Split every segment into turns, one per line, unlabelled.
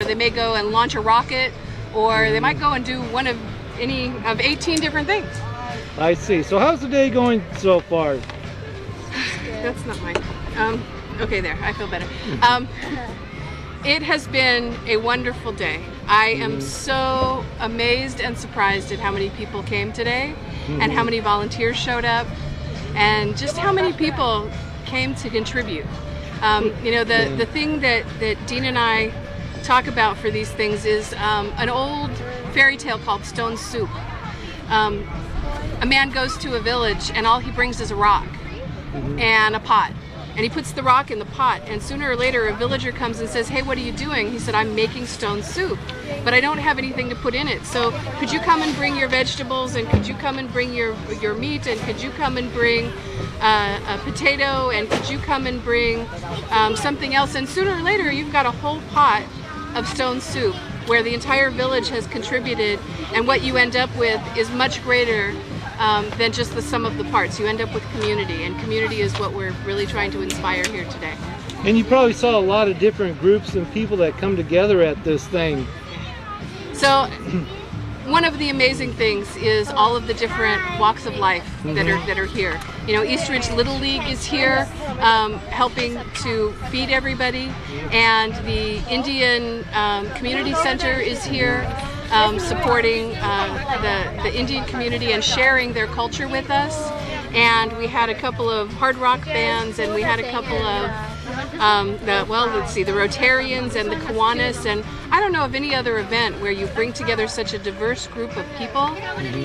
they may go and launch a rocket, or they might go and do one of any of 18 different things.
I see. So how's the day going so far?
That's not mine. Okay, there, I feel better. It has been a wonderful day. I am so amazed and surprised at how many people came today, and how many volunteers showed up, and just how many people came to contribute. You know, the thing that Dean and I talk about for these things is an old fairy tale called Stone Soup. A man goes to a village and all he brings is a rock and a pot. And he puts the rock in the pot, and sooner or later a villager comes and says, "Hey, what are you doing?" He said, "I'm making stone soup, but I don't have anything to put in it. So could you come and bring your vegetables, and could you come and bring your meat, and could you come and bring a potato, and could you come and bring something else?" And sooner or later you've got a whole pot of stone soup where the entire village has contributed, and what you end up with is much greater than just the sum of the parts. You end up with community, and community is what we're really trying to inspire here today.
And you probably saw a lot of different groups and people that come together at this thing.
So one of the amazing things is all of the different walks of life that are here. You know, Eastridge Little League is here helping to feed everybody, and the Indian Community Center is here supporting the Indian community and sharing their culture with us. And we had a couple of hard rock bands, and we had a couple of the Rotarians and the Kiwanis, and I don't know of any other event where you bring together such a diverse group of people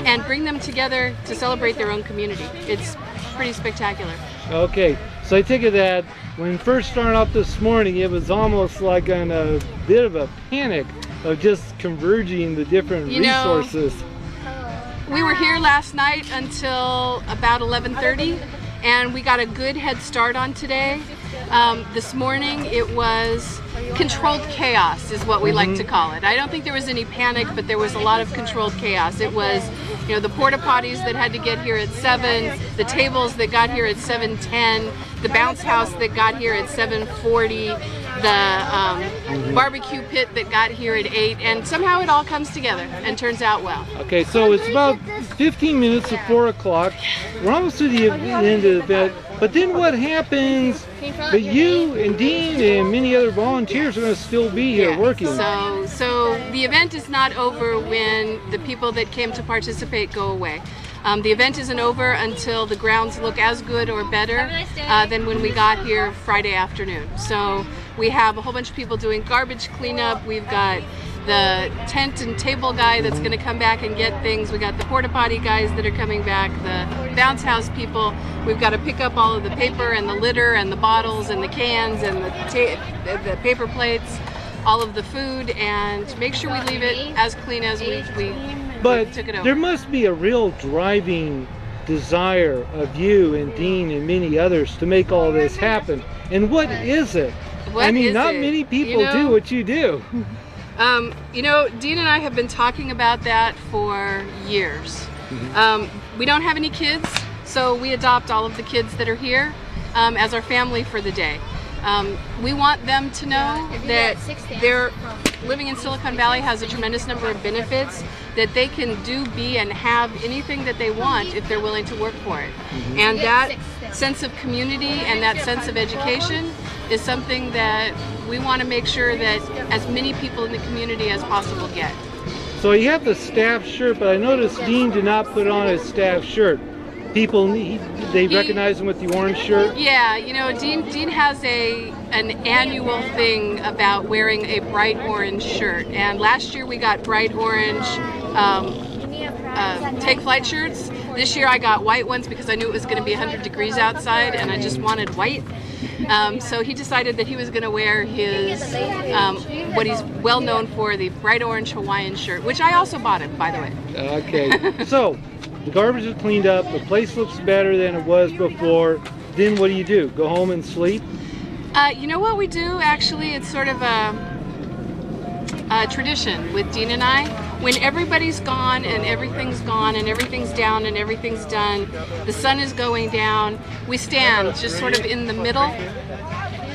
and bring them together to celebrate their own community. It's pretty spectacular.
Okay, so I take it that when first starting off this morning, it was almost like on a bit of a panic of just converging the different resources.
We were here last night until about 11:30, and we got a good head start on today. This morning it was controlled chaos is what we like to call it. I don't think there was any panic, but there was a lot of controlled chaos. It was, you know, the porta potties that had to get here at 7, the tables that got here at 7:10, the bounce house that got here at 7:40, the barbecue pit that got here at 8, and somehow it all comes together and turns out well.
Okay, so it's about 15 minutes to 4 o'clock. We're almost to the end of the event, but then what happens that you and Dean and many other volunteers are going to still be here working?
So the event is not over when the people that came to participate go away. The event isn't over until the grounds look as good or better than when we got here Friday afternoon. So we have a whole bunch of people doing garbage cleanup. We've got the tent and table guy that's going to come back and get things. We got the porta potty guys that are coming back, the bounce house people. We've got to pick up all of the paper and the litter and the bottles and the cans and the paper plates, all of the food, and make sure we leave it as clean as we took it over.
There must be a real driving desire of you and Dean and many others to make all this happen. And what is it? Not many people do what you do.
You know, Dean and I have been talking about that for years. We don't have any kids, so we adopt all of the kids that are here as our family for the day. We want them to know that living in Silicon Valley has a tremendous number of benefits, that they can do, be, and have anything that they want if they're willing to work for it. And that sense of community and that sense of education is something that we want to make sure that as many people in the community as possible get.
So you have the staff shirt, but I noticed Dean did not put on his staff shirt. People, they recognize him with the orange shirt?
Yeah, you know, Dean has an annual thing about wearing a bright orange shirt. And last year we got bright orange take flight shirts. This year I got white ones because I knew it was going to be 100 degrees outside and I just wanted white. So he decided that he was going to wear his, what he's well known for, the bright orange Hawaiian shirt, which I also bought him, by the way.
Okay, so the garbage is cleaned up, the place looks better than it was before. Then what do? Go home and sleep?
You know what we do, actually? It's sort of a tradition with Dean and I. When everybody's gone and everything's down and everything's done, the sun is going down, we stand just sort of in the middle,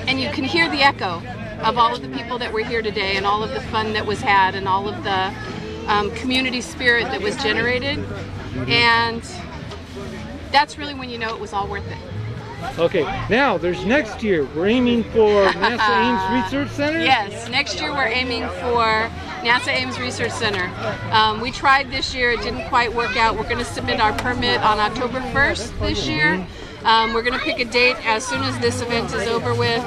and you can hear the echo of all of the people that were here today and all of the fun that was had and all of the community spirit that was generated. And that's really when you know it was all worth it.
Okay, now there's next year. We're aiming for NASA Ames Research Center?
Yes, next year we're aiming for NASA Ames Research Center. We tried this year, it didn't quite work out. We're going to submit our permit on October 1st this year. We're going to pick a date as soon as this event is over with.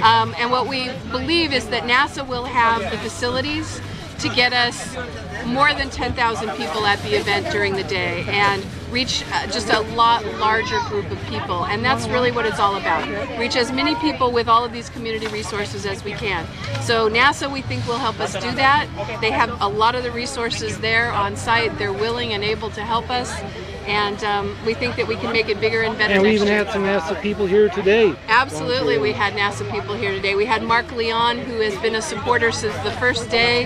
And what we believe is that NASA will have the facilities to get us more than 10,000 people at the event during the day and reach just a lot larger group of people. And that's really what it's all about. Reach as many people with all of these community resources as we can. So NASA, we think, will help us do that. They have a lot of the resources there on site. They're willing and able to help us. And we think that we can make it bigger and better.
And we
next
even
year.
had some NASA people here today.
Absolutely, we had NASA people here today. We had Mark Leon, who has been a supporter since the first day.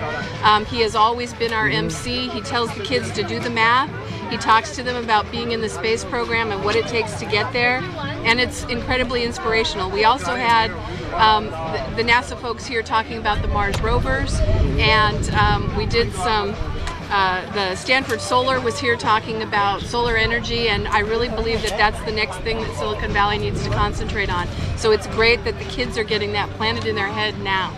He has always been our MC. He tells the kids to do the math. He talks to them about being in the space program and what it takes to get there. And it's incredibly inspirational. We also had the NASA folks here talking about the Mars rovers. And we did some the Stanford Solar was here talking about solar energy, and I really believe that that's the next thing that Silicon Valley needs to concentrate on. So it's great that the kids are getting that planted in their head now.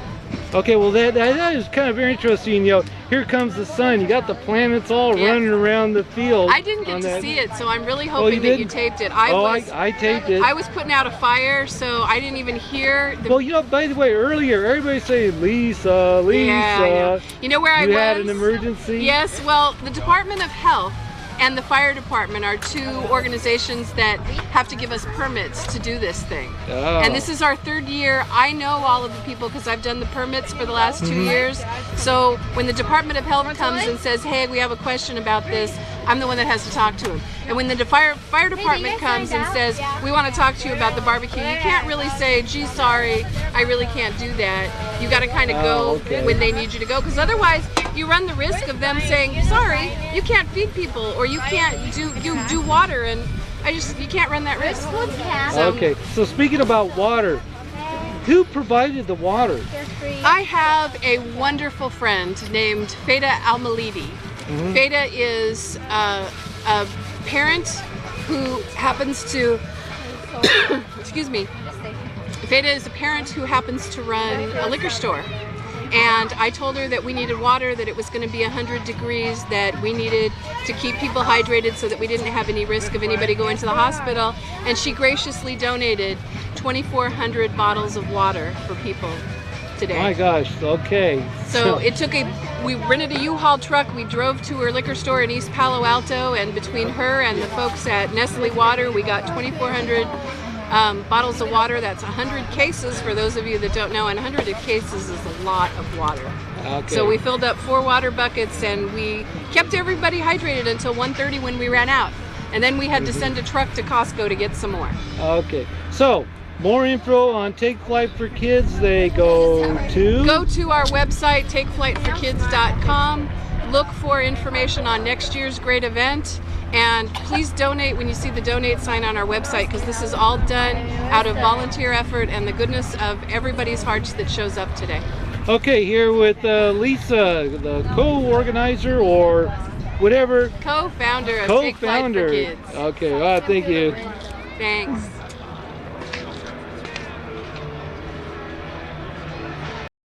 Okay, well that is kind of very interesting. You know, here comes the sun. You got the planets all running around the field.
I didn't get to see it, so I'm really hoping that you taped it.
I taped it.
I was putting out a fire, so I didn't even hear.
Well, you know, by the way, earlier everybody saying Lisa, Lisa.
Yeah, you know where I was?
You had an emergency?
Yes. Well, the Department of Health and the fire department are two organizations that have to give us permits to do this thing.
Oh.
And this is our third year. I know all of the people because I've done the permits for the last 2 years. So when the Department of Health comes and says, hey, we have a question about this, I'm the one that has to talk to them. And when the fire department comes and says, we want to talk to you about the barbecue, you can't really say, gee, sorry, I really can't do that. You got to kind of go when they need you to go, because otherwise you run the risk of them saying, sorry, you can't feed people, or you can't do water, and you can't run that risk.
Okay, so speaking about water, who provided the water?
I have a wonderful friend named Feda Almalidi. Feda is a parent who happens to, excuse me, Feda is a parent who happens to run a liquor store. And I told her that we needed water, that it was going to be 100 degrees, that we needed to keep people hydrated so that we didn't have any risk of anybody going to the hospital. And she graciously donated 2,400 bottles of water for people today.
My gosh, okay.
So it took we rented a U-Haul truck, we drove to her liquor store in East Palo Alto, and between her and the folks at Nestle Water, we got 2,400 bottles of water. That's 100 cases for those of you that don't know, and 100 cases is a lot of water.
Okay.
So we filled up 4 water buckets and we kept everybody hydrated until 1:30 when we ran out. And then we had to send a truck to Costco to get some more.
Okay, so more info on Take Flight for Kids, they go to?
Go to our website, takeflightforkids.com. Look for information on next year's great event. And please donate when you see the donate sign on our website, because this is all done out of volunteer effort and the goodness of everybody's hearts that shows up today.
Okay, here with Lisa, the co-organizer or whatever.
Co-founder of Take Flight for Kids.
Okay, thank you.
Thanks.